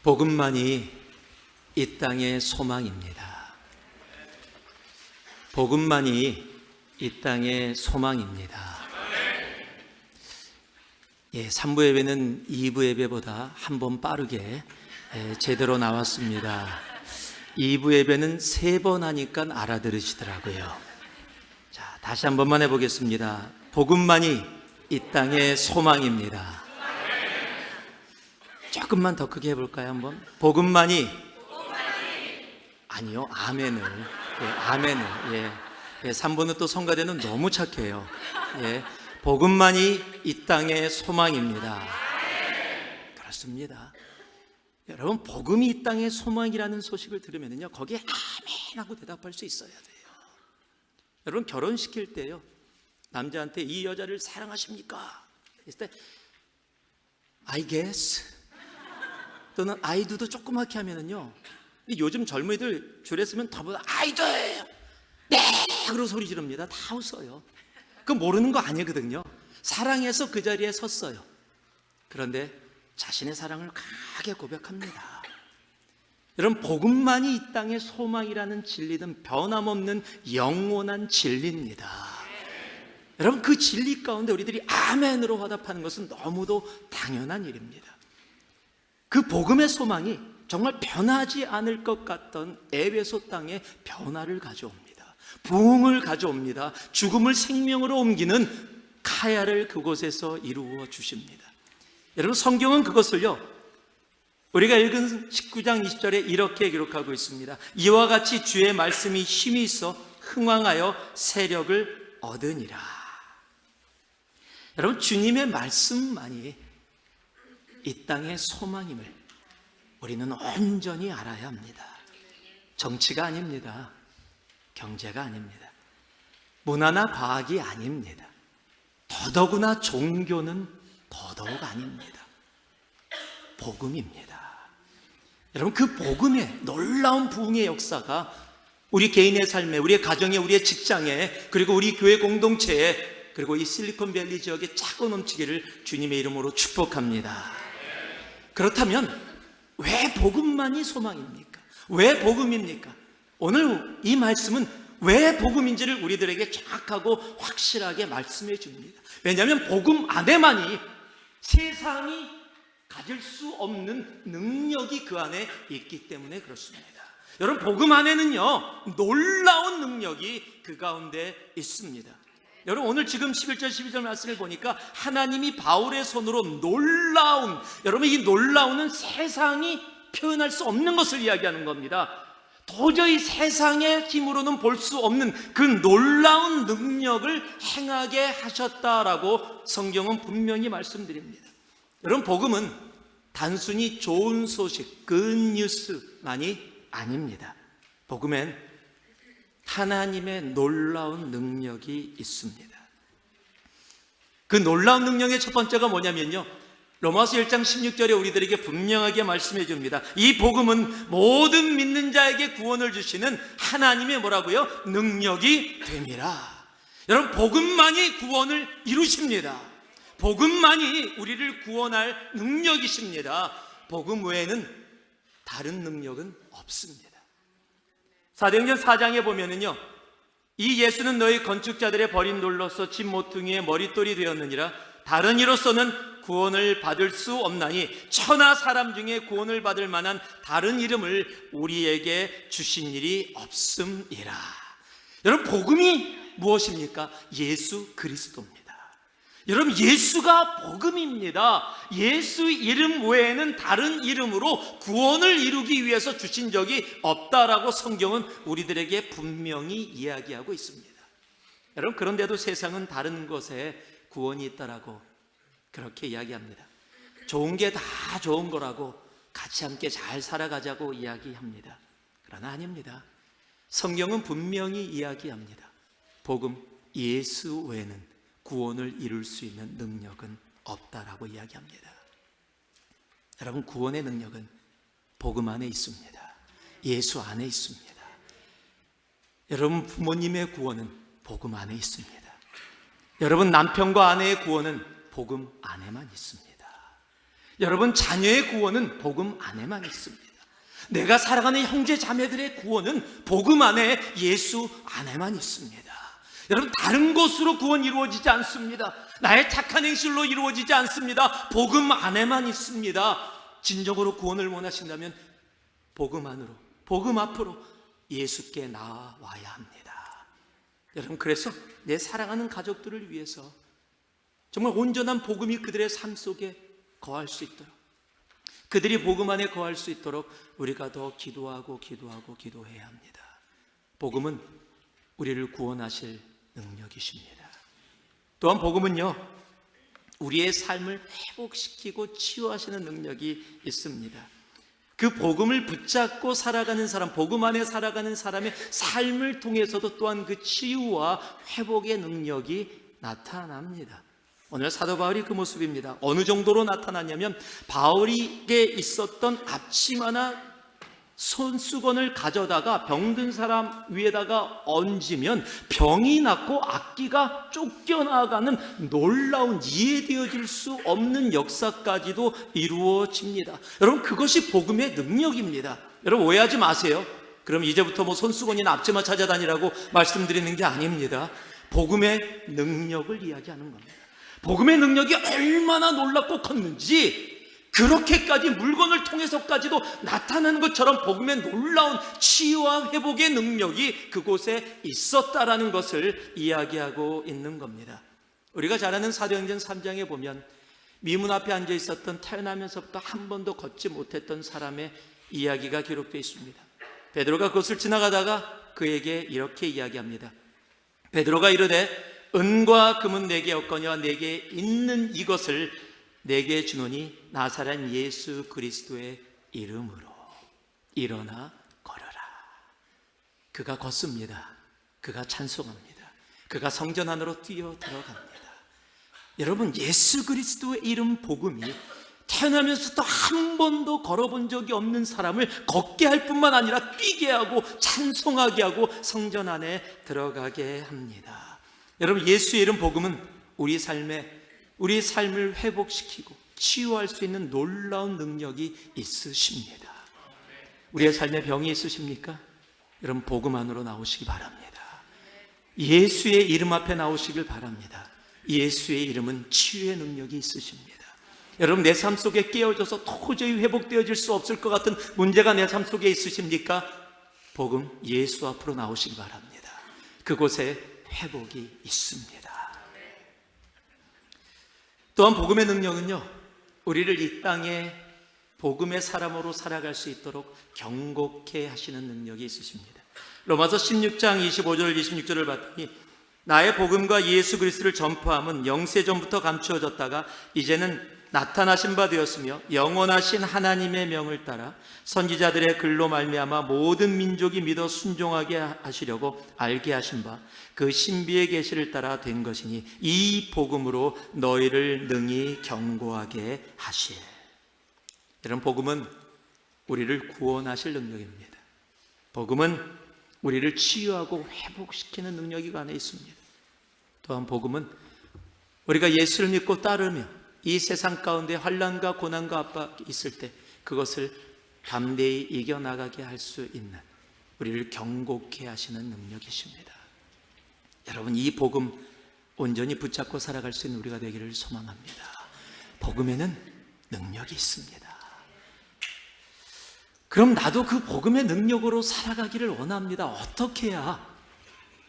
복음만이 이 땅의 소망입니다. 복음만이 이 땅의 소망입니다. 3부 예배는 2부 예배보다 한 번 빠르게 제대로 나왔습니다. 2부 예배는 3번 하니까 알아들으시더라고요. 자, 다시 한 번만 해보겠습니다. 복음만이 이 땅의 소망입니다. 조금만 더 크게 해볼까요? 한번. 복음만이 아니요, 아멘을. 아멘을. 3번은 또 성가대는 너무 착해요. 복음만이 이 땅의 소망입니다. 그렇습니다. 여러분, 복음이 이 땅의 소망이라는 소식을 들으면요, 거기에 아멘하고 대답할 수 있어야 돼요. 여러분, 결혼시킬 때요, 남자한테 이 여자를 사랑하십니까? 했을 때 I guess 또는 I do도 조그맣게 하면은요, 요즘 젊은이들 줄에 쓰면 더보다 I do, 네, 그러고 소리 지릅니다. 다 웃어요. 그거 모르는 거 아니거든요. 사랑해서 그 자리에 섰어요. 그런데 자신의 사랑을 강하게 고백합니다. 여러분, 복음만이 이 땅의 소망이라는 진리는 변함없는 영원한 진리입니다. 여러분, 그 진리 가운데 우리들이 아멘으로 화답하는 것은 너무도 당연한 일입니다. 그 복음의 소망이 정말 변하지 않을 것 같던 에베소 땅에 변화를 가져옵니다. 부흥을 가져옵니다. 죽음을 생명으로 옮기는 카야를 그곳에서 이루어 주십니다. 여러분, 성경은 그것을요, 우리가 읽은 19장 20절에 이렇게 기록하고 있습니다. 이와 같이 주의 말씀이 힘이 있어 흥왕하여 세력을 얻으니라. 여러분, 주님의 말씀만이 이 땅의 소망임을 우리는 온전히 알아야 합니다. 정치가 아닙니다. 경제가 아닙니다. 문화나 과학이 아닙니다. 더더구나 종교는 더더욱 아닙니다. 복음입니다. 여러분, 그 복음의 놀라운 부흥의 역사가 우리 개인의 삶에, 우리의 가정에, 우리의 직장에, 그리고 우리 교회 공동체에, 그리고 이 실리콘밸리 지역에 차고 넘치기를 주님의 이름으로 축복합니다. 그렇다면 왜 복음만이 소망입니까? 왜 복음입니까? 오늘 이 말씀은 왜 복음인지를 우리들에게 정확하고 확실하게 말씀해 줍니다. 왜냐하면 복음 안에만이 세상이 가질 수 없는 능력이 그 안에 있기 때문에 그렇습니다. 여러분, 복음 안에는요, 놀라운 능력이 그 가운데 있습니다. 여러분, 오늘 지금 11절 12절 말씀을 보니까 하나님이 바울의 손으로 놀라운, 여러분, 이 놀라운은 세상이 표현할 수 없는 것을 이야기하는 겁니다. 도저히 세상의 힘으로는 볼 수 없는 그 놀라운 능력을 행하게 하셨다라고 성경은 분명히 말씀드립니다. 여러분, 복음은 단순히 좋은 소식, 굿뉴스만이 아닙니다. 복음엔 하나님의 놀라운 능력이 있습니다. 그 놀라운 능력의 첫 번째가 뭐냐면요, 로마서 1장 16절에 우리들에게 분명하게 말씀해 줍니다. 이 복음은 모든 믿는 자에게 구원을 주시는 하나님의 뭐라고요? 능력이 됨이라. 여러분, 복음만이 구원을 이루십니다. 복음만이 우리를 구원할 능력이십니다. 복음 외에는 다른 능력은 없습니다. 사도행전 4장에 보면은요, 이 예수는 너희 건축자들의 버린 돌로서 집 모퉁이의 머릿돌이 되었느니라. 다른 이로서는 구원을 받을 수 없나니 천하 사람 중에 구원을 받을 만한 다른 이름을 우리에게 주신 일이 없음이라. 여러분, 복음이 무엇입니까? 예수 그리스도입니다. 여러분, 예수가 복음입니다. 예수 이름 외에는 다른 이름으로 구원을 이루기 위해서 주신 적이 없다라고 성경은 우리들에게 분명히 이야기하고 있습니다. 여러분, 그런데도 세상은 다른 것에 구원이 있다라고 그렇게 이야기합니다. 좋은 게 다 좋은 거라고 같이 함께 잘 살아가자고 이야기합니다. 그러나 아닙니다. 성경은 분명히 이야기합니다. 복음, 예수 외에는 구원을 이룰 수 있는 능력은 없다라고 이야기합니다. 여러분, 구원의 능력은 복음 안에 있습니다. 예수 안에 있습니다. 여러분, 부모님의 구원은 복음 안에 있습니다. 여러분, 남편과 아내의 구원은 복음 안에만 있습니다. 여러분, 자녀의 구원은 복음 안에만 있습니다. 내가 살아가는 형제 자매들의 구원은 복음 안에, 예수 안에만 있습니다. 여러분, 다른 것으로 구원 이루어지지 않습니다. 나의 착한 행실로 이루어지지 않습니다. 복음 안에만 있습니다. 진정으로 구원을 원하신다면 복음 안으로, 복음 앞으로 예수께 나와야 합니다. 여러분, 그래서 내 사랑하는 가족들을 위해서 정말 온전한 복음이 그들의 삶 속에 거할 수 있도록, 그들이 복음 안에 거할 수 있도록 우리가 더 기도해야 합니다. 복음은 우리를 구원하실 능력이십니다. 또한 복음은요, 우리의 삶을 회복시키고 치유하시는 능력이 있습니다. 그 복음을 붙잡고 살아가는 사람, 복음 안에 살아가는 사람의 삶을 통해서도 또한 그 치유와 회복의 능력이 나타납니다. 오늘 사도 바울이 그 모습입니다. 어느 정도로 나타났냐면, 바울에게 있었던 앞치마나 손수건을 가져다가 병든 사람 위에다가 얹으면 병이 낫고 악기가 쫓겨나가는 놀라운, 이해되어질 수 없는 역사까지도 이루어집니다. 여러분, 그것이 복음의 능력입니다. 여러분, 오해하지 마세요. 그럼 이제부터 뭐 손수건이나 앞치마 찾아다니라고 말씀드리는 게 아닙니다. 복음의 능력을 이야기하는 겁니다. 복음의 능력이 얼마나 놀랍고 컸는지, 그렇게까지 물건을 통해서까지도 나타나는 것처럼 복음의 놀라운 치유와 회복의 능력이 그곳에 있었다라는 것을 이야기하고 있는 겁니다. 우리가 잘 아는 사도행전 3장에 보면 미문 앞에 앉아 있었던, 태어나면서부터 한 번도 걷지 못했던 사람의 이야기가 기록되어 있습니다. 베드로가 그것을 지나가다가 그에게 이렇게 이야기합니다. 베드로가 이르되 은과 금은 내게 없거니와 내게 있는 이것을 내게 주노니 나사렛 예수 그리스도의 이름으로 일어나 걸어라. 그가 걷습니다. 그가 찬송합니다. 그가 성전 안으로 뛰어 들어갑니다. 여러분, 예수 그리스도의 이름 복음이 태어나면서도 한 번도 걸어본 적이 없는 사람을 걷게 할 뿐만 아니라 뛰게 하고 찬송하게 하고 성전 안에 들어가게 합니다. 여러분, 예수의 이름 복음은 우리 삶을 회복시키고 치유할 수 있는 놀라운 능력이 있으십니다. 우리의 삶에 병이 있으십니까? 여러분, 복음 안으로 나오시기 바랍니다. 예수의 이름 앞에 나오시길 바랍니다. 예수의 이름은 치유의 능력이 있으십니다. 여러분, 내 삶 속에 깨어져서 도저히 회복되어질 수 없을 것 같은 문제가 내 삶 속에 있으십니까? 복음, 예수 앞으로 나오시기 바랍니다. 그곳에 회복이 있습니다. 또한 복음의 능력은요, 우리를 이 땅에 복음의 사람으로 살아갈 수 있도록 경고케 하시는 능력이 있으십니다. 로마서 16장 25절 26절을 봤더니 나의 복음과 예수 그리스도를 전파함은 영세전부터 감추어졌다가 이제는 나타나신 바 되었으며 영원하신 하나님의 명을 따라 선지자들의 글로 말미암아 모든 민족이 믿어 순종하게 하시려고 알게 하신 바 그 신비의 계시를 따라 된 것이니 이 복음으로 너희를 능히 경고하게 하시에. 이런 복음은 우리를 구원하실 능력입니다. 복음은 우리를 치유하고 회복시키는 능력이 그 안에 있습니다. 또한 복음은 우리가 예수를 믿고 따르며 이 세상 가운데 환난과 고난과 압박이 있을 때 그것을 담대히 이겨나가게 할 수 있는, 우리를 경고케 하시는 능력이십니다. 여러분, 이 복음 온전히 붙잡고 살아갈 수 있는 우리가 되기를 소망합니다. 복음에는 능력이 있습니다. 그럼 나도 그 복음의 능력으로 살아가기를 원합니다. 어떻게 해야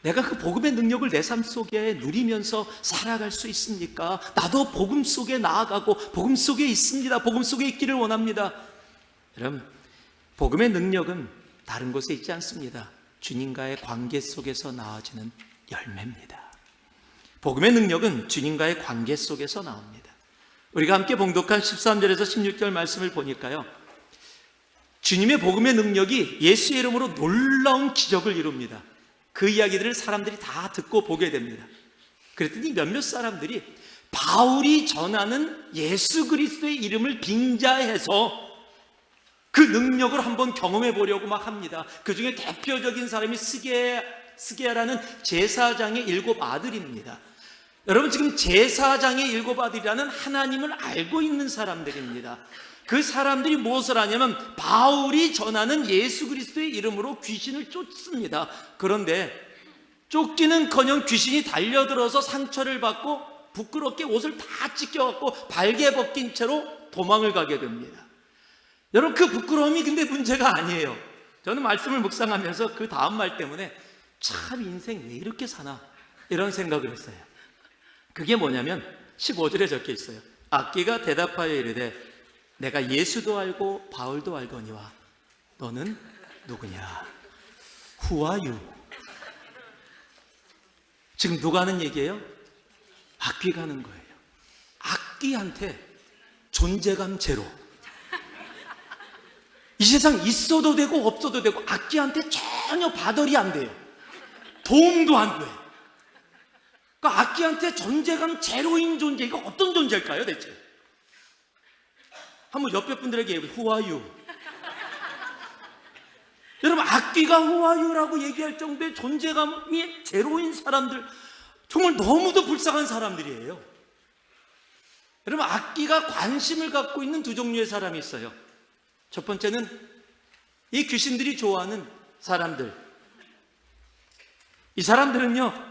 내가 그 복음의 능력을 내 삶 속에 누리면서 살아갈 수 있습니까? 나도 복음 속에 나아가고 복음 속에 있습니다. 복음 속에 있기를 원합니다. 여러분, 복음의 능력은 다른 곳에 있지 않습니다. 주님과의 관계 속에서 나아지는 열매입니다. 복음의 능력은 주님과의 관계 속에서 나옵니다. 우리가 함께 봉독한 13절에서 16절 말씀을 보니까요, 주님의 복음의 능력이 예수의 이름으로 놀라운 기적을 이룹니다. 그 이야기들을 사람들이 다 듣고 보게 됩니다. 그랬더니 몇몇 사람들이 바울이 전하는 예수 그리스도의 이름을 빙자해서 그 능력을 한번 경험해 보려고 막 합니다. 그 중에 대표적인 사람이 스게야라는 제사장의 7 아들입니다. 여러분, 지금 제사장의 일곱 아들이라는 하나님을 알고 있는 사람들입니다. 그 사람들이 무엇을 하냐면 바울이 전하는 예수 그리스도의 이름으로 귀신을 쫓습니다. 그런데 쫓기는커녕 귀신이 달려들어서 상처를 받고 부끄럽게 옷을 다 찢겨갖고 발개 벗긴 채로 도망을 가게 됩니다. 여러분, 그 부끄러움이 근데 문제가 아니에요. 저는 말씀을 묵상하면서 그 다음 말 때문에 참 인생 왜 이렇게 사나 이런 생각을 했어요. 그게 뭐냐면 15절에 적혀 있어요. 악귀가 대답하여 이르되 내가 예수도 알고 바울도 알거니와 너는 누구냐? Who are you? 지금 누가 하는 얘기예요? 악귀가 하는 거예요. 악귀한테 존재감 제로. 이 세상 있어도 되고 없어도 되고 악귀한테 전혀 바덜이 안 돼요. 도움도 안 돼. 그러니까 악귀한테 존재감 제로인 존재, 이거 어떤 존재일까요 대체? 한번 옆에 분들에게 얘기해보세요. Who are you? 여러분, 악귀가 Who are you라고 얘기할 정도의 존재감이 제로인 사람들, 정말 너무도 불쌍한 사람들이에요. 여러분, 악귀가 관심을 갖고 있는 두 종류의 사람이 있어요. 첫 번째는 이 귀신들이 좋아하는 사람들. 이 사람들은요,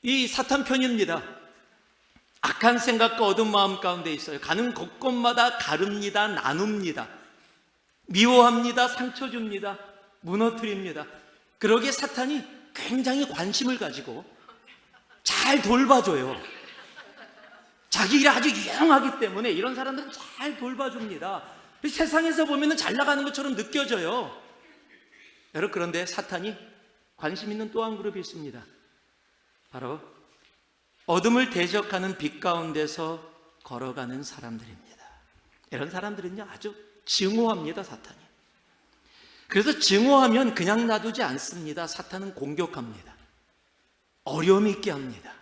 이 사탄 편입니다. 악한 생각과 어두운 마음 가운데 있어요. 가는 곳곳마다 가릅니다. 나눕니다. 미워합니다. 상처 줍니다. 무너뜨립니다. 그러기에 사탄이 굉장히 관심을 가지고 잘 돌봐줘요. 자기 일이 아주 유용하기 때문에 이런 사람들은 잘 돌봐줍니다. 세상에서 보면 잘 나가는 것처럼 느껴져요. 여러분, 그런데 사탄이 관심 있는 또 한 그룹이 있습니다. 바로 어둠을 대적하는 빛 가운데서 걸어가는 사람들입니다. 이런 사람들은요, 아주 증오합니다. 사탄이. 그래서 증오하면 그냥 놔두지 않습니다. 사탄은 공격합니다. 어려움 있게 합니다.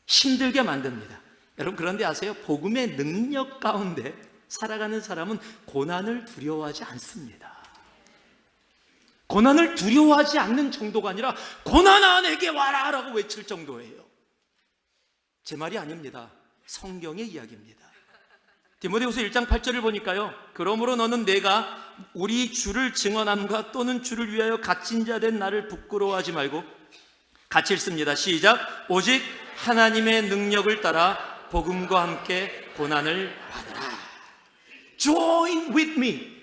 힘들게 만듭니다. 여러분, 그런데 아세요? 복음의 능력 가운데 살아가는 사람은 고난을 두려워하지 않습니다. 고난을 두려워하지 않는 정도가 아니라 고난아 내게 와라 라고 외칠 정도예요. 제 말이 아닙니다. 성경의 이야기입니다. 디모데후서 1장 8절을 보니까요, 그러므로 너는 내가 우리 주를 증언함과 또는 주를 위하여 갇힌 자 된 나를 부끄러워하지 말고, 같이 읽습니다. 시작. 오직 하나님의 능력을 따라 복음과 함께 고난을 받으라. Join with me.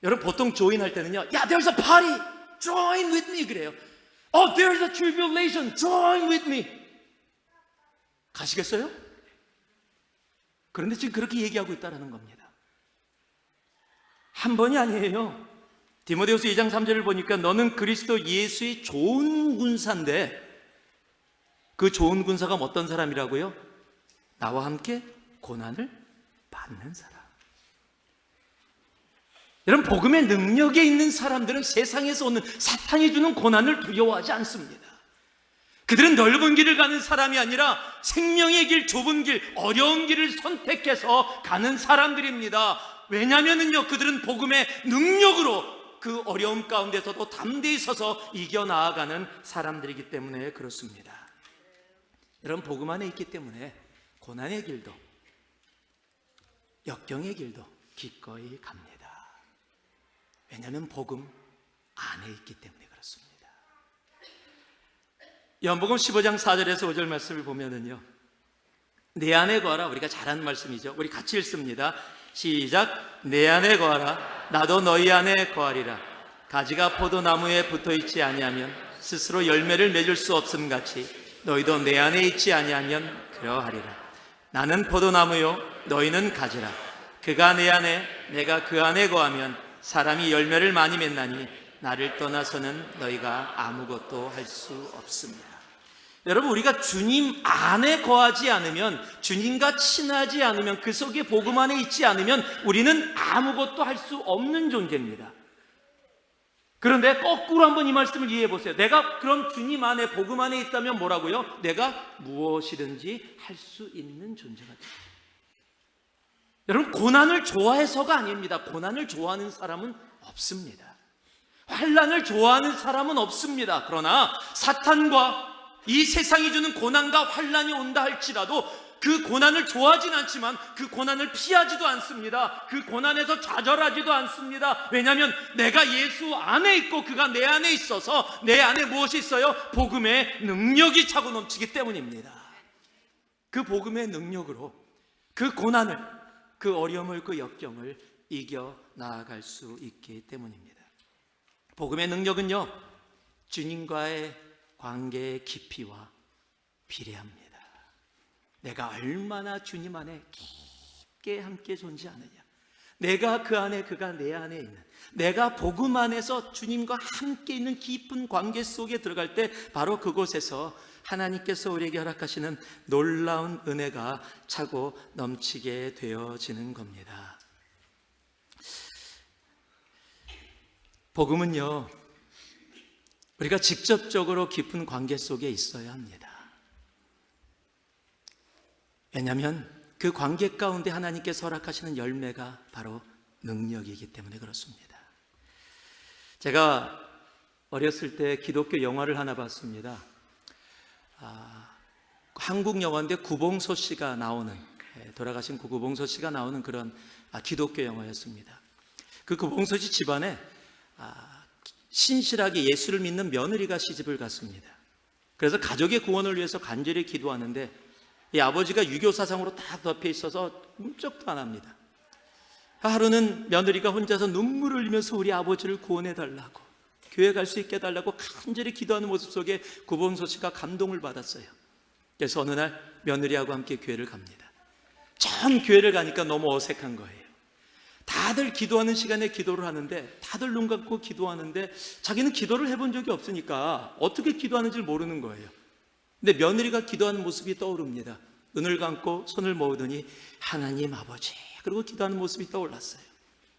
여러분, 보통 join 할 때는요, 야, there's a party, join with me 그래요. Oh, there's a tribulation, join with me. 가시겠어요? 그런데 지금 그렇게 얘기하고 있다는 겁니다. 한 번이 아니에요. 디모데후서 2장 3절을 보니까 너는 그리스도 예수의 좋은 군사인데, 그 좋은 군사가 어떤 사람이라고요? 나와 함께 고난을 받는 사람. 여러분, 복음의 능력에 있는 사람들은 세상에서 오는 사탄이 주는 고난을 두려워하지 않습니다. 그들은 넓은 길을 가는 사람이 아니라 생명의 길, 좁은 길, 어려운 길을 선택해서 가는 사람들입니다. 왜냐하면요, 그들은 복음의 능력으로 그 어려움 가운데서도 담대히 서서 이겨나아가는 사람들이기 때문에 그렇습니다. 여러분, 복음 안에 있기 때문에 고난의 길도 역경의 길도 기꺼이 갑니다. 왜냐하면 복음 안에 있기 때문에 그렇습니다. 요한복음 15장 4절에서 5절 말씀을 보면은요, 내 안에 거하라. 우리가 잘 아는 말씀이죠. 우리 같이 읽습니다. 시작. 내 안에 거하라. 나도 너희 안에 거하리라. 가지가 포도나무에 붙어있지 아니하면 스스로 열매를 맺을 수 없음 같이 너희도 내 안에 있지 아니하면 그러하리라. 나는 포도나무요 너희는 가지라. 그가 내 안에 내가 그 안에 거하면 사람이 열매를 많이 맺나니 나를 떠나서는 너희가 아무것도 할 수 없습니다. 여러분, 우리가 주님 안에 거하지 않으면, 주님과 친하지 않으면, 그 속에 복음 안에 있지 않으면 우리는 아무것도 할 수 없는 존재입니다. 그런데 거꾸로 한번 이 말씀을 이해해 보세요. 내가 그럼 주님 안에, 복음 안에 있다면 뭐라고요? 내가 무엇이든지 할 수 있는 존재가 됩니다. 여러분, 고난을 좋아해서가 아닙니다. 고난을 좋아하는 사람은 없습니다. 환난을 좋아하는 사람은 없습니다. 그러나 사탄과 이 세상이 주는 고난과 환난이 온다 할지라도 그 고난을 좋아하진 않지만 그 고난을 피하지도 않습니다. 그 고난에서 좌절하지도 않습니다. 왜냐하면 내가 예수 안에 있고 그가 내 안에 있어서 내 안에 무엇이 있어요? 복음의 능력이 차고 넘치기 때문입니다. 그 복음의 능력으로 그 고난을, 그 어려움을, 그 역경을 이겨 나아갈 수 있기 때문입니다. 복음의 능력은요, 주님과의 관계의 깊이와 비례합니다. 내가 얼마나 주님 안에 깊게 함께 존재하느냐, 내가 그 안에, 그가 내 안에 있는, 내가 복음 안에서 주님과 함께 있는 깊은 관계 속에 들어갈 때 바로 그곳에서 하나님께서 우리에게 허락하시는 놀라운 은혜가 차고 넘치게 되어지는 겁니다. 복음은요, 우리가 직접적으로 깊은 관계 속에 있어야 합니다. 왜냐하면 그 관계 가운데 하나님께서 허락하시는 열매가 바로 능력이기 때문에 그렇습니다. 제가 어렸을 때 기독교 영화를 하나 봤습니다. 한국 영화인데 구봉서 씨가 나오는, 돌아가신 구봉서 씨가 나오는 그런 기독교 영화였습니다. 그 구봉서 씨 집안에 신실하게 예수를 믿는 며느리가 시집을 갔습니다. 그래서 가족의 구원을 위해서 간절히 기도하는데 이 아버지가 유교 사상으로 다 덮여 있어서 꿈쩍도 안 합니다. 하루는 며느리가 혼자서 눈물을 흘리면서 우리 아버지를 구원해 달라고, 교회 갈 수 있게 해달라고 간절히 기도하는 모습 속에 구봉서 씨가 감동을 받았어요. 그래서 어느 날 며느리하고 함께 교회를 갑니다. 처음 교회를 가니까 너무 어색한 거예요. 다들 기도하는 시간에 기도를 하는데, 다들 눈 감고 기도하는데 자기는 기도를 해본 적이 없으니까 어떻게 기도하는지 모르는 거예요. 근데 며느리가 기도하는 모습이 떠오릅니다. 눈을 감고 손을 모으더니 하나님 아버지, 그리고 기도하는 모습이 떠올랐어요.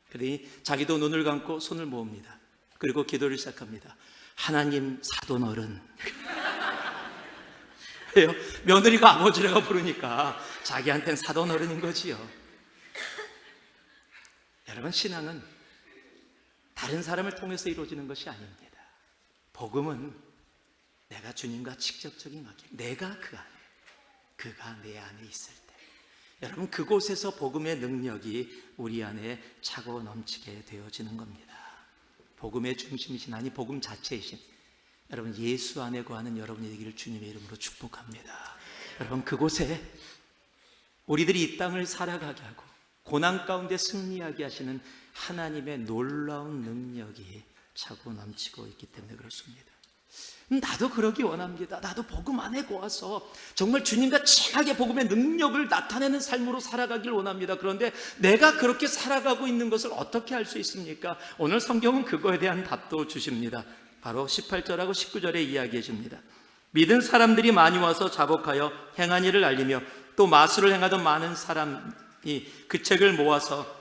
그러니 자기도 눈을 감고 손을 모읍니다. 그리고 기도를 시작합니다. 하나님 사돈어른. 왜요? 며느리가 아버지라고 부르니까 자기한테는 사돈어른인 거지요. 여러분, 신앙은 다른 사람을 통해서 이루어지는 것이 아닙니다. 복음은 내가 주님과 직접적인 관계, 내가 그 안에, 그가 내 안에 있을 때, 여러분, 그곳에서 복음의 능력이 우리 안에 차고 넘치게 되어지는 겁니다. 복음의 중심이신, 아니 복음 자체이신 여러분, 예수 안에 거하는 여러분이 되기를 주님의 이름으로 축복합니다. 여러분, 그곳에 우리들이 이 땅을 살아가게 하고 고난 가운데 승리하게 하시는 하나님의 놀라운 능력이 차고 넘치고 있기 때문에 그렇습니다. 나도 그러기 원합니다. 나도 복음 안에 거하서 정말 주님과 친하게 복음의 능력을 나타내는 삶으로 살아가길 원합니다. 그런데 내가 그렇게 살아가고 있는 것을 어떻게 알 수 있습니까? 오늘 성경은 그거에 대한 답도 주십니다. 바로 18절하고 19절에 이야기해 줍니다. 믿은 사람들이 많이 와서 자복하여 행한 일을 알리며 또 마술을 행하던 많은 사람이 그 책을 모아서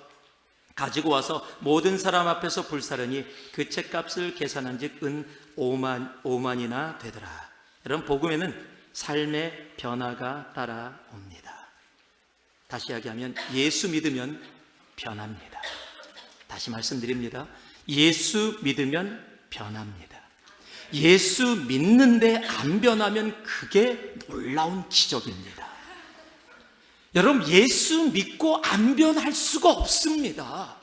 가지고 와서 모든 사람 앞에서 불사르니 그 책값을 계산한 즉 은 5만이나 되더라. 여러분, 복음에는 삶의 변화가 따라옵니다. 다시 이야기하면 예수 믿으면 변합니다. 다시 말씀드립니다. 예수 믿으면 변합니다. 예수 믿는데 안 변하면 그게 놀라운 기적입니다. 여러분, 예수 믿고 안 변할 수가 없습니다.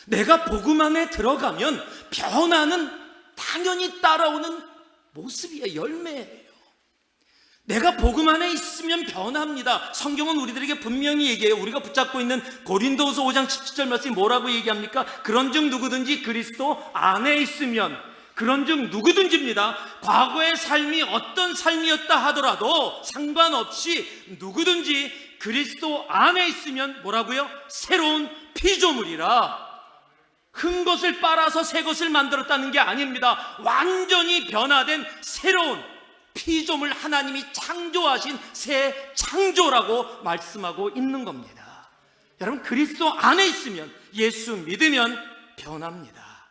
내가 복음 안에 들어가면 변화는 당연히 따라오는 모습이에요. 열매예요. 내가 복음 안에 있으면 변합니다. 성경은 우리들에게 분명히 얘기해요. 우리가 붙잡고 있는 고린도후서 5장 17절 말씀이 뭐라고 얘기합니까? 그런즉 누구든지 그리스도 안에 있으면, 그런즉 누구든지입니다. 과거의 삶이 어떤 삶이었다 하더라도 상관없이 누구든지 그리스도 안에 있으면 뭐라고요? 새로운 피조물이라. 큰 것을 빨아서 새 것을 만들었다는 게 아닙니다. 완전히 변화된 새로운 피조물, 하나님이 창조하신 새 창조라고 말씀하고 있는 겁니다. 여러분, 그리스도 안에 있으면, 예수 믿으면 변합니다.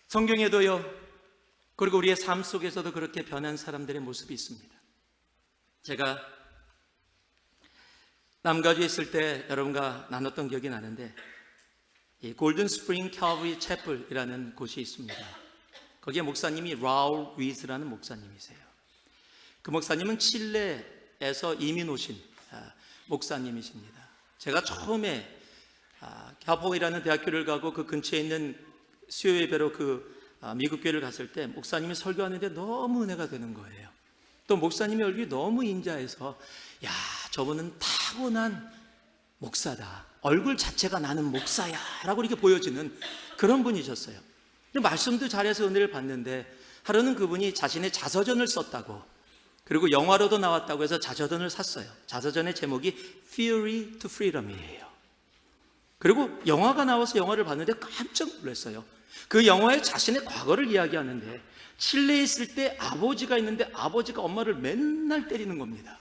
성경에도요, 그리고 우리의 삶 속에서도 그렇게 변한 사람들의 모습이 있습니다. 제가 남가주에 있을 때 여러분과 나눴던 기억이 나는데, 이 골든 스프링 칼버리 채플이라는 곳이 있습니다. 거기에 목사님이 라울 위즈라는 목사님이세요. 그 목사님은 칠레에서 이민 오신 목사님이십니다. 제가 처음에 갸포이라는 대학교를 가고 그 근처에 있는 수요 예배로 미국 교회를 갔을 때 목사님이 설교하는데 너무 은혜가 되는 거예요. 또 목사님의 얼굴이 너무 인자해서 야, 저분은 타고난 목사다, 얼굴 자체가 나는 목사야 라고 이렇게 보여지는 그런 분이셨어요. 근데 말씀도 잘해서 은혜를 받는데 하루는 그분이 자신의 자서전을 썼다고, 그리고 영화로도 나왔다고 해서 자서전을 샀어요. 자서전의 제목이 Theory to Freedom이에요. 그리고 영화가 나와서 영화를 봤는데 깜짝 놀랐어요. 그 영화에 자신의 과거를 이야기하는데 칠레에 있을 때 아버지가 있는데 아버지가 엄마를 맨날 때리는 겁니다.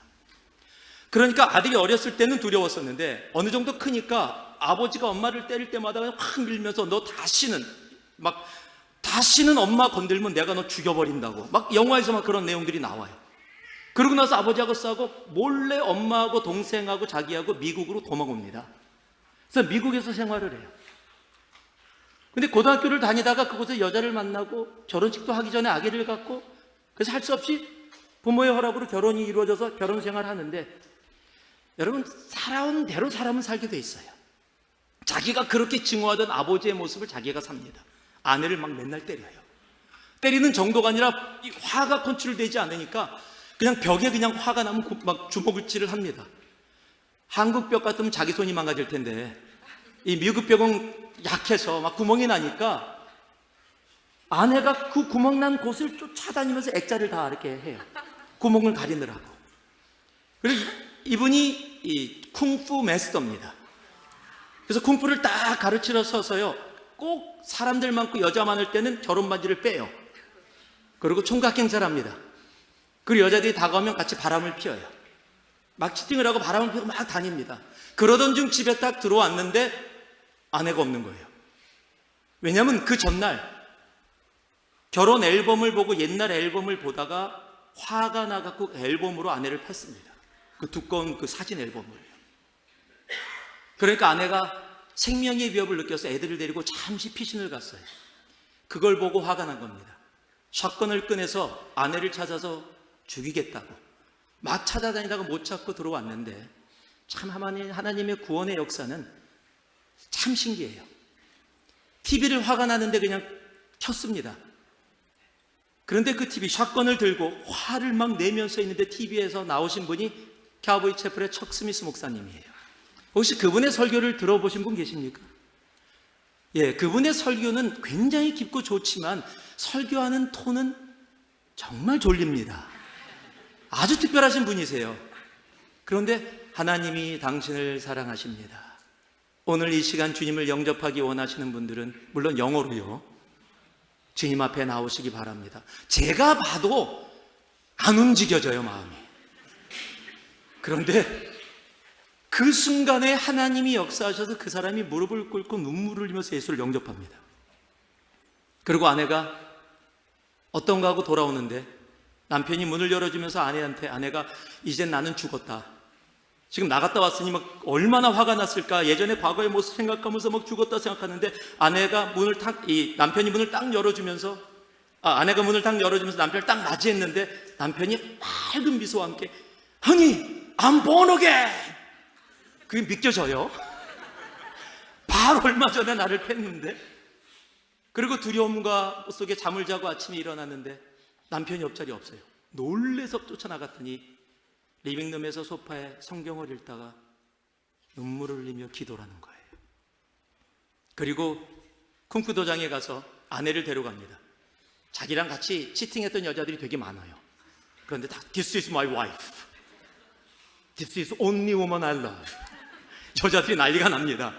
그러니까 아들이 어렸을 때는 두려웠었는데 어느 정도 크니까 아버지가 엄마를 때릴 때마다 확 밀면서 너 다시는 엄마 건들면 내가 너 죽여버린다고 막 영화에서 막 그런 내용들이 나와요. 그러고 나서 아버지하고 싸우고 몰래 엄마하고 동생하고 자기하고 미국으로 도망옵니다. 그래서 미국에서 생활을 해요. 근데 고등학교를 다니다가 그곳에 여자를 만나고 결혼식도 하기 전에 아기를 갖고, 그래서 할 수 없이 부모의 허락으로 결혼이 이루어져서 결혼 생활을 하는데, 여러분 살아온 대로 사람은 살게 돼 있어요. 자기가 그렇게 증오하던 아버지의 모습을 자기가 삽니다. 아내를 막 맨날 때려요. 때리는 정도가 아니라 화가 컨트롤되지 않으니까 그냥 벽에 그냥 화가 나면 막 주먹질을 합니다. 한국 벽 같으면 자기 손이 망가질 텐데 이 미국 벽은 약해서 막 구멍이 나니까 아내가 그 구멍 난 곳을 쫓아다니면서 액자를 다 이렇게 해요. 구멍을 가리느라고. 그리고 이분이 이 쿵푸 마스터입니다. 그래서 쿵푸를 딱 가르치러 서서요, 꼭 사람들 많고 여자 많을 때는 결혼 반지를 빼요. 그리고 총각 행사를 합니다. 그리고 여자들이 다가오면 같이 바람을 피워요. 막 치팅을 하고 바람을 피우고 막 다닙니다. 그러던 중 집에 딱 들어왔는데 아내가 없는 거예요. 왜냐하면 그 전날 결혼 앨범을 보고 옛날 앨범을 보다가 화가 나갖고 앨범으로 아내를 팼습니다. 그 두꺼운 그 사진 앨범을. 그러니까 아내가 생명의 위협을 느껴서 애들을 데리고 잠시 피신을 갔어요. 그걸 보고 화가 난 겁니다. 샷건을 꺼내서 아내를 찾아서 죽이겠다고 막 찾아다니다가 못 찾고 들어왔는데, 참 하나님의 구원의 역사는 참 신기해요. TV를 화가 나는데 그냥 켰습니다. 그런데 그 TV 샷건을 들고 화를 막 내면서 있는데 TV에서 나오신 분이 캬보이 채플의 척 스미스 목사님이에요. 혹시 그분의 설교를 들어보신 분 계십니까? 예, 그분의 설교는 굉장히 깊고 좋지만 설교하는 톤은 정말 졸립니다. 아주 특별하신 분이세요. 그런데 하나님이 당신을 사랑하십니다. 오늘 이 시간 주님을 영접하기 원하시는 분들은 물론 영어로요, 주님 앞에 나오시기 바랍니다. 제가 봐도 안 움직여져요, 마음이. 그런데 그 순간에 하나님이 역사하셔서 그 사람이 무릎을 꿇고 눈물을 흘리면서 예수를 영접합니다. 그리고 아내가 어떤가 하고 돌아오는데 남편이 문을 열어주면서 아내가 이제 나는 죽었다, 지금 나갔다 왔으니 막 얼마나 화가 났을까, 예전에 과거의 모습 생각하면서 막 죽었다 생각하는데 남편이 문을 딱 열어주면서 아내가 문을 딱 열어주면서 남편을 딱 맞이했는데 남편이 밝은 미소와 함께 Honey, I'm born again. 그게 믿겨져요? 바로 얼마 전에 나를 팼는데. 그리고 두려움과 속에 잠을 자고 아침에 일어났는데 남편이 옆자리 없어요. 놀래서 쫓아나갔더니 리빙룸에서 소파에 성경을 읽다가 눈물을 흘리며 기도를 하는 거예요. 그리고 쿵푸 도장에 가서 아내를 데려갑니다. 자기랑 같이 치팅했던 여자들이 되게 많아요. 그런데 다 This is my wife. This is only woman I love. 여자들이 난리가 납니다.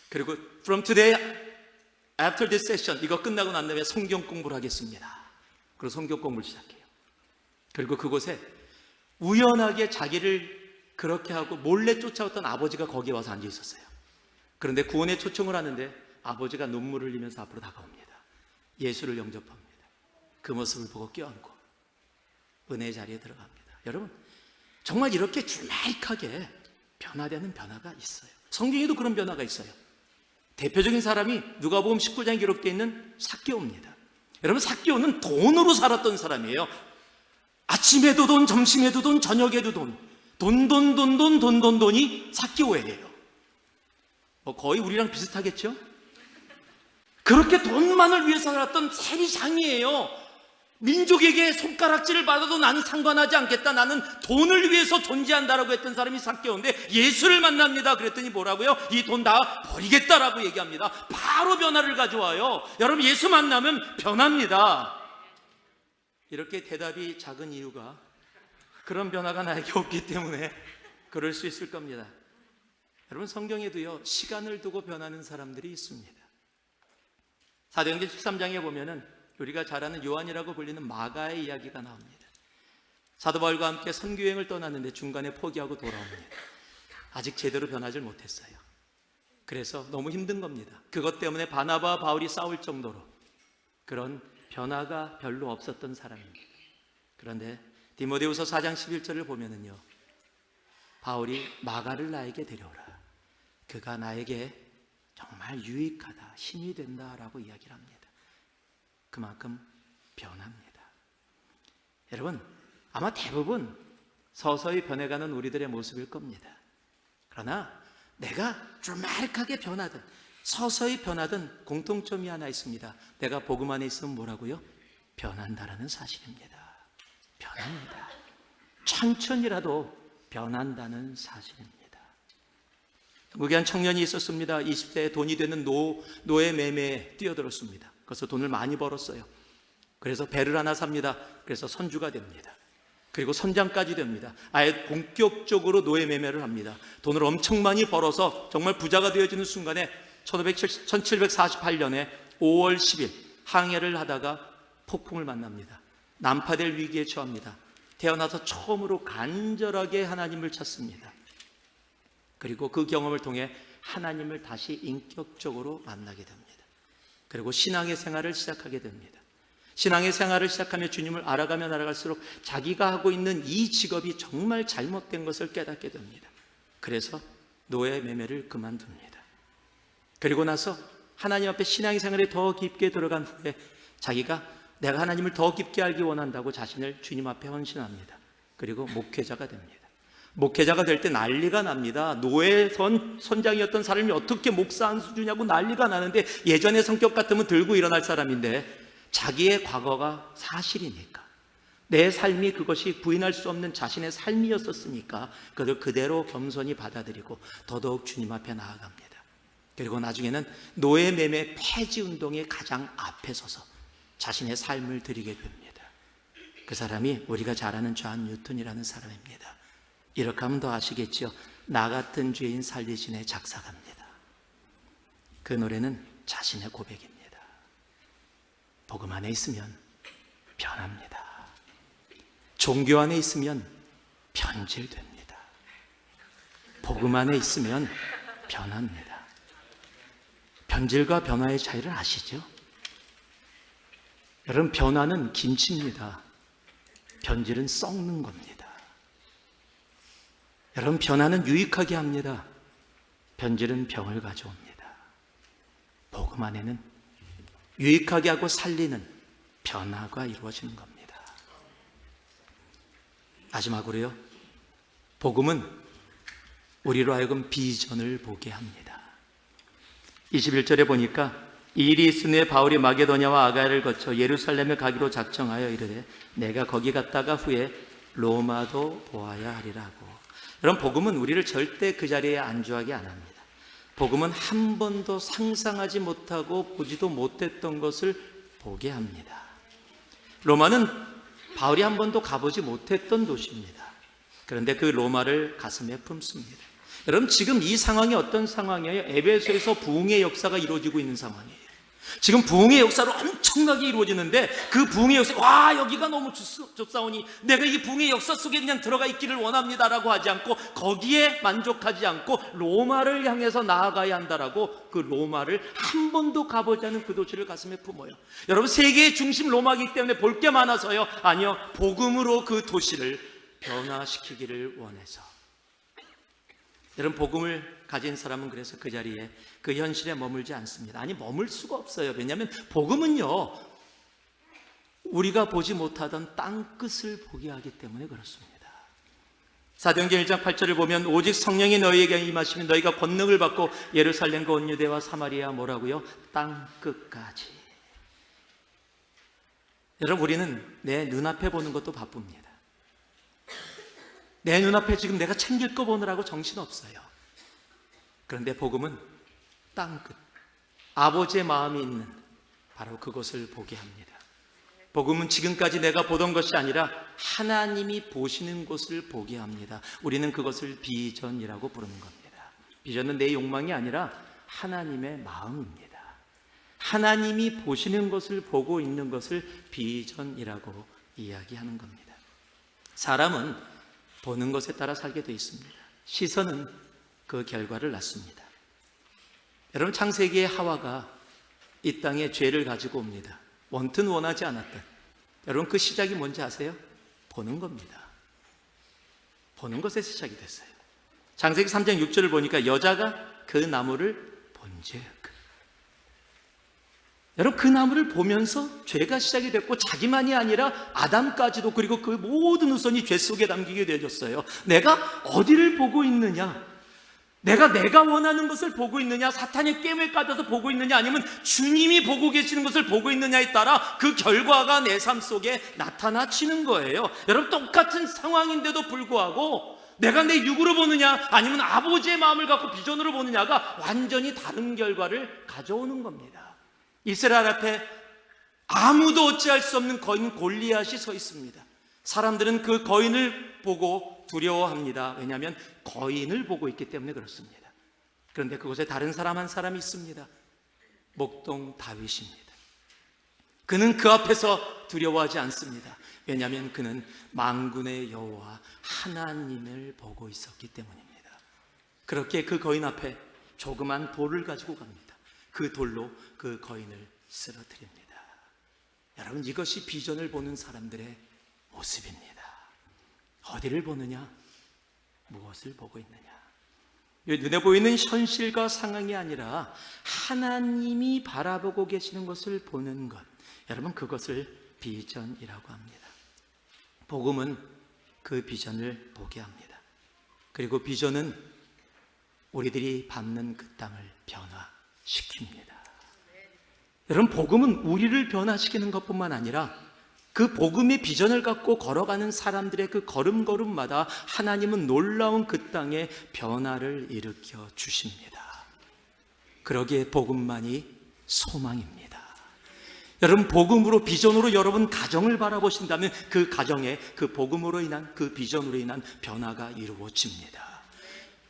그리고 From today, after this session, 이거 끝나고 난 다음에 성경 공부를 하겠습니다. 그리고 성경 공부를 시작해요. 그리고 그곳에 우연하게 자기를 그렇게 하고 몰래 쫓아왔던 아버지가 거기에 와서 앉아 있었어요. 그런데 구원의 초청을 하는데 아버지가 눈물을 흘리면서 앞으로 다가옵니다. 예수를 영접합니다. 그 모습을 보고 껴안고 은혜의 자리에 들어갑니다. 여러분, 정말 이렇게 드라마틱하게 변화되는 변화가 있어요. 성경에도 그런 변화가 있어요. 대표적인 사람이 누가복음 19장에 기록되어 있는 삭개오입니다. 여러분, 삭개오는 돈으로 살았던 사람이에요. 아침에도 돈, 점심에도 돈, 저녁에도 돈. 돈이 삭개오예요. 거의 우리랑 비슷하겠죠? 그렇게 돈만을 위해서 살았던 세리장이에요. 민족에게 손가락질을 받아도 나는 상관하지 않겠다. 나는 돈을 위해서 존재한다라고 했던 사람이 삭개오인데, 예수를 만납니다. 그랬더니 뭐라고요? 이 돈 다 버리겠다라고 얘기합니다. 바로 변화를 가져와요. 여러분, 예수 만나면 변합니다. 이렇게 대답이 작은 이유가 그런 변화가 나에게 없기 때문에 그럴 수 있을 겁니다. 여러분, 성경에도요, 시간을 두고 변하는 사람들이 있습니다. 사도행전 13장에 보면은 우리가 잘 아는 요한이라고 불리는 마가의 이야기가 나옵니다. 사도 바울과 함께 선교여행을 떠났는데 중간에 포기하고 돌아옵니다. 아직 제대로 변하지 못했어요. 그래서 너무 힘든 겁니다. 그것 때문에 바나바와 바울이 싸울 정도로 그런 변화가 별로 없었던 사람입니다. 그런데 디모데후서 4장 11절을 보면은요, 바울이 마가를 나에게 데려오라. 그가 나에게 정말 유익하다, 힘이 된다라고 이야기를 합니다. 그만큼 변합니다. 여러분, 아마 대부분 서서히 변해가는 우리들의 모습일 겁니다. 그러나 내가 드라마틱하게 변하든 서서히 변하든 공통점이 하나 있습니다. 내가 복음 안에 있으면 뭐라고요? 변한다라는 사실입니다. 변합니다. 천천히라도 변한다는 사실입니다. 영국에 한 청년이 있었습니다. 20대에 돈이 되는 노예 매매에 뛰어들었습니다. 그래서 돈을 많이 벌었어요. 그래서 배를 하나 삽니다. 그래서 선주가 됩니다. 그리고 선장까지 됩니다. 아예 본격적으로 노예 매매를 합니다. 돈을 엄청 많이 벌어서 정말 부자가 되어지는 순간에 1748년에 5월 10일 항해를 하다가 폭풍을 만납니다. 난파될 위기에 처합니다. 태어나서 처음으로 간절하게 하나님을 찾습니다. 그리고 그 경험을 통해 하나님을 다시 인격적으로 만나게 됩니다. 그리고 신앙의 생활을 시작하게 됩니다. 신앙의 생활을 시작하며 주님을 알아가면 알아갈수록 자기가 하고 있는 이 직업이 정말 잘못된 것을 깨닫게 됩니다. 그래서 노예 매매를 그만둡니다. 그리고 나서 하나님 앞에 신앙의 생활에 더 깊게 들어간 후에 자기가 내가 하나님을 더 깊게 알기 원한다고 자신을 주님 앞에 헌신합니다. 그리고 목회자가 됩니다. 목회자가 될 때 난리가 납니다. 노예 선장이었던 사람이 어떻게 목사 한 수주냐고 난리가 나는데, 예전의 성격 같으면 들고 일어날 사람인데 자기의 과거가 사실이니까, 내 삶이 그것이 부인할 수 없는 자신의 삶이었었으니까 그걸 그대로 겸손히 받아들이고 더더욱 주님 앞에 나아갑니다. 그리고 나중에는 노예 매매 폐지 운동의 가장 앞에 서서 자신의 삶을 드리게 됩니다. 그 사람이 우리가 잘 아는 존 뉴턴이라는 사람입니다. 이렇게 하면 더 아시겠죠? 나 같은 죄인 살리시네 작사가입니다. 그 노래는 자신의 고백입니다. 복음 안에 있으면 변합니다. 종교 안에 있으면 변질됩니다. 복음 안에 있으면 변합니다. 변질과 변화의 차이를 아시죠? 여러분, 변화는 김치입니다. 변질은 썩는 겁니다. 여러분, 변화는 유익하게 합니다. 변질은 병을 가져옵니다. 복음 안에는 유익하게 하고 살리는 변화가 이루어지는 겁니다. 마지막으로요, 복음은 우리로 하여금 비전을 보게 합니다. 21절에 보니까 이 일이 있은 후에 바울이 마게도냐와 아가야를 거쳐 예루살렘에 가기로 작정하여 이르되 내가 거기 갔다가 후에 로마도 보아야 하리라고. 여러분, 복음은 우리를 절대 그 자리에 안주하게 안 합니다. 복음은 한 번도 상상하지 못하고 보지도 못했던 것을 보게 합니다. 로마는 바울이 한 번도 가보지 못했던 도시입니다. 그런데 그 로마를 가슴에 품습니다. 여러분, 지금 이 상황이 어떤 상황이에요? 에베소에서 부흥의 역사가 이루어지고 있는 상황이에요. 지금 부흥의 역사로 엄청나게 이루어지는데, 그 부흥의 역사, 와, 여기가 너무 좋사오니 내가 이 부흥의 역사 속에 그냥 들어가 있기를 원합니다라고 하지 않고, 거기에 만족하지 않고 로마를 향해서 나아가야 한다라고, 그 로마를 한 번도 가보지 않은 그 도시를 가슴에 품어요. 여러분, 세계의 중심 로마이기 때문에 볼 게 많아서요? 아니요, 복음으로 그 도시를 변화시키기를 원해서. 여러분, 복음을 가진 사람은 그래서 그 자리에, 그 현실에 머물지 않습니다. 아니, 머물 수가 없어요. 왜냐하면 복음은요, 우리가 보지 못하던 땅끝을 보게 하기 때문에 그렇습니다. 사도행전 1장 8절을 보면 오직 성령이 너희에게 임하시면 너희가 권능을 받고 예루살렘과 온 유대와 사마리아 뭐라고요? 땅끝까지. 여러분, 우리는 내 눈앞에 보는 것도 바쁩니다. 내 눈앞에 지금 내가 챙길 거 보느라고 정신없어요. 그런데 복음은 땅끝, 아버지의 마음이 있는 바로 그것을 보게 합니다. 복음은 지금까지 내가 보던 것이 아니라 하나님이 보시는 곳을 보게 합니다. 우리는 그것을 비전이라고 부르는 겁니다. 비전은 내 욕망이 아니라 하나님의 마음입니다. 하나님이 보시는 것을 보고 있는 것을 비전이라고 이야기하는 겁니다. 사람은 보는 것에 따라 살게 되어 있습니다. 시선은 그 결과를 낳습니다. 여러분, 창세기의 하와가 이 땅에 죄를 가지고 옵니다. 원튼 원하지 않았던. 여러분, 그 시작이 뭔지 아세요? 보는 겁니다. 보는 것에서 시작이 됐어요. 창세기 3장 6절을 보니까 여자가 그 나무를 본즉. 여러분, 그 나무를 보면서 죄가 시작이 됐고 자기만이 아니라 아담까지도, 그리고 그 모든 후손이 죄 속에 담기게 되어졌어요. 내가 어디를 보고 있느냐? 내가 원하는 것을 보고 있느냐, 사탄의 깸에 빠져서 보고 있느냐, 아니면 주님이 보고 계시는 것을 보고 있느냐에 따라 그 결과가 내 삶 속에 나타나치는 거예요. 여러분, 똑같은 상황인데도 불구하고 내가 내 육으로 보느냐 아니면 아버지의 마음을 갖고 비전으로 보느냐가 완전히 다른 결과를 가져오는 겁니다. 이스라엘 앞에 아무도 어찌할 수 없는 거인 골리앗이 서 있습니다. 사람들은 그 거인을 보고 두려워합니다. 왜냐하면 거인을 보고 있기 때문에 그렇습니다. 그런데 그곳에 다른 사람 한 사람이 있습니다. 목동 다윗입니다. 그는 그 앞에서 두려워하지 않습니다. 왜냐하면 그는 만군의 여호와 하나님을 보고 있었기 때문입니다. 그렇게 그 거인 앞에 조그만 돌을 가지고 갑니다. 그 돌로 그 거인을 쓰러뜨립니다. 여러분, 이것이 비전을 보는 사람들의 모습입니다. 어디를 보느냐? 무엇을 보고 있느냐? 눈에 보이는 현실과 상황이 아니라 하나님이 바라보고 계시는 것을 보는 것, 여러분, 그것을 비전이라고 합니다. 복음은 그 비전을 보게 합니다. 그리고 비전은 우리들이 밟는 그 땅을 변화시킵니다. 여러분, 복음은 우리를 변화시키는 것뿐만 아니라 그 복음의 비전을 갖고 걸어가는 사람들의 그 걸음걸음마다 하나님은 놀라운 그 땅에 변화를 일으켜 주십니다. 그러기에 복음만이 소망입니다. 여러분, 복음으로, 비전으로 여러분 가정을 바라보신다면 그 가정에 그 복음으로 인한, 그 비전으로 인한 변화가 이루어집니다.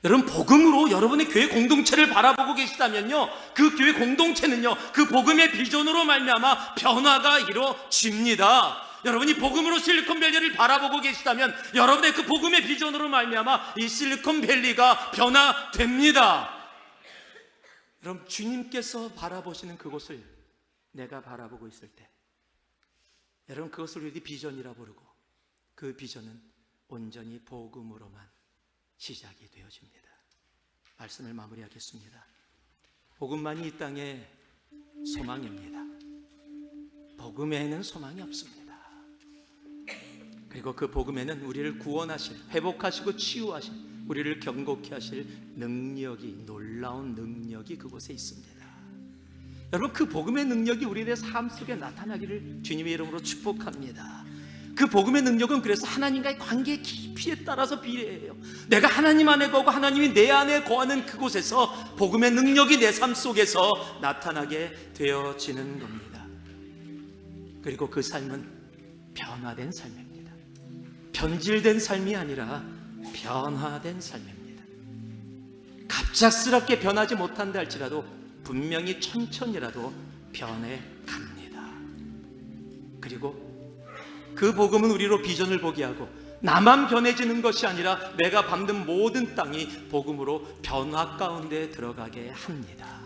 여러분, 복음으로 여러분의 교회 공동체를 바라보고 계시다면요, 그 교회 공동체는요, 그 복음의 비전으로 말미암아 변화가 이루어집니다. 여러분이 복음으로 실리콘밸리를 바라보고 계시다면 여러분의 그 복음의 비전으로 말미암아 이 실리콘밸리가 변화됩니다. 여러분, 주님께서 바라보시는 그곳을 내가 바라보고 있을 때, 여러분, 그것을 우리 비전이라 부르고 그 비전은 온전히 복음으로만 시작이 되어집니다. 말씀을 마무리하겠습니다. 복음만이 이 땅의 소망입니다. 복음에는 소망이 없습니다. 그리고 그 복음에는 우리를 구원하실, 회복하시고 치유하실, 우리를 경고케 하실 능력이, 놀라운 능력이 그곳에 있습니다. 여러분, 그 복음의 능력이 우리의 삶 속에 나타나기를 주님의 이름으로 축복합니다. 그 복음의 능력은 그래서 하나님과의 관계의 깊이에 따라서 비례해요. 내가 하나님 안에 거하고 하나님이 내 안에 거하는 그곳에서 복음의 능력이 내 삶 속에서 나타나게 되어지는 겁니다. 그리고 그 삶은 변화된 삶입니다. 변질된 삶이 아니라 변화된 삶입니다. 갑작스럽게 변하지 못한다 할지라도 분명히 천천히라도 변해갑니다. 그리고 그 복음은 우리로 비전을 보게 하고 나만 변해지는 것이 아니라 내가 밟는 모든 땅이 복음으로 변화 가운데 들어가게 합니다.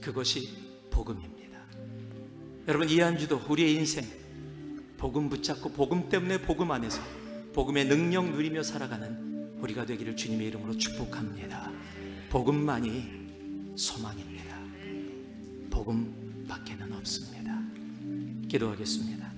그것이 복음입니다. 여러분, 이 한 주도 우리의 인생 복음 붙잡고 복음 때문에 복음 안에서 복음의 능력 누리며 살아가는 우리가 되기를 주님의 이름으로 축복합니다. 복음만이 소망입니다. 복음 밖에는 없습니다. 기도하겠습니다.